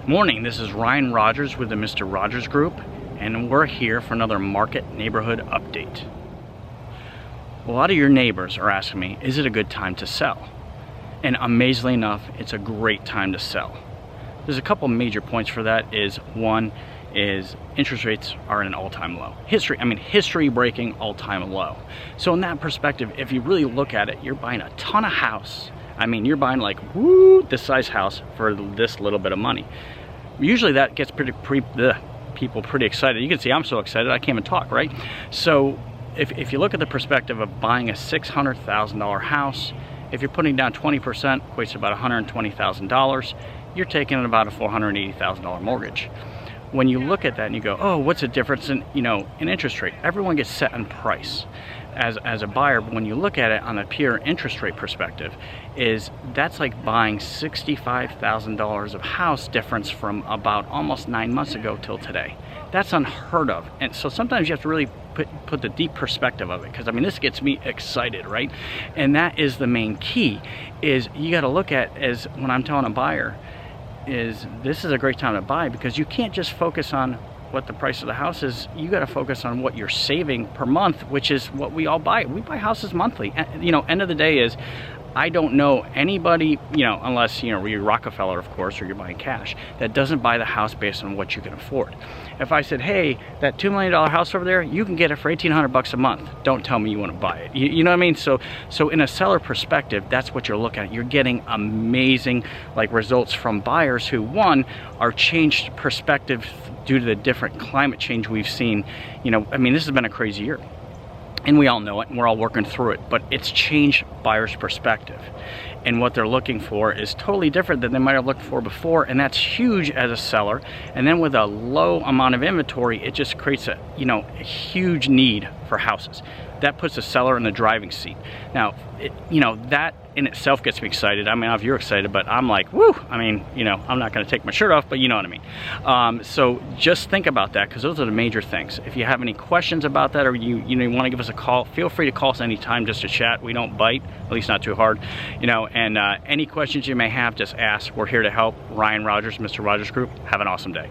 Morning, this is Rayan Rodgers with the Mr. Rodgers Group, and we're here for another market neighborhood update. A lot of your neighbors are asking me, is it a good time to sell? And amazingly enough, it's a great time to sell. There's a couple major points for that. One is interest rates are at an all-time low. History-breaking all-time low. So in that perspective, if you really look at it, you're buying a ton of house. You're buying like, this size house for this little bit of money. Usually that gets people pretty excited. You can see I'm so excited I can't even talk, right? So if you look at the perspective of buying a $600,000 house, if you're putting down 20%, equates to about $120,000, you're taking about a $480,000 mortgage. When you look at that and you go, oh, what's the difference in interest rate? Everyone gets set in price as a buyer, but when you look at it on a pure interest rate perspective, that's like buying $65,000 of house difference from about almost 9 months ago till today. That's unheard of. And so sometimes you have to really put the deep perspective of it, because this gets me excited, right? And that is the main key, is you got to look at, as when I'm telling a buyer, this is a great time to buy, because you can't just focus on what the price of the house is. You got to focus on what you're saving per month, which is what we all buy. We buy houses monthly. End of the day is, I don't know anybody, unless you're Rockefeller, of course, or you're buying cash, that doesn't buy the house based on what you can afford. If I said, hey, that $2 million house over there, you can get it for $1,800 a month, don't tell me you want to buy it. You know what I mean? So in a seller perspective, that's what you're looking at. You're getting amazing results from buyers who, one, are changed perspective due to the different climate change we've seen. This has been a crazy year. And we all know it, and we're all working through it, but it's changed buyers' perspective. And what they're looking for is totally different than they might have looked for before, and that's huge as a seller. And then with a low amount of inventory, it just creates a huge need for houses. That puts the seller in the driving seat. Now, that in itself gets me excited. I don't know if you're excited, but I'm like, woo! I'm not going to take my shirt off, but you know what I mean. So just think about that, because those are the major things. If you have any questions about that, or you want to give us a call, feel free to call us anytime just to chat. We don't bite, at least not too hard. And any questions you may have, just ask. We're here to help. Rayan Rodgers, Mr. Rodgers Group. Have an awesome day.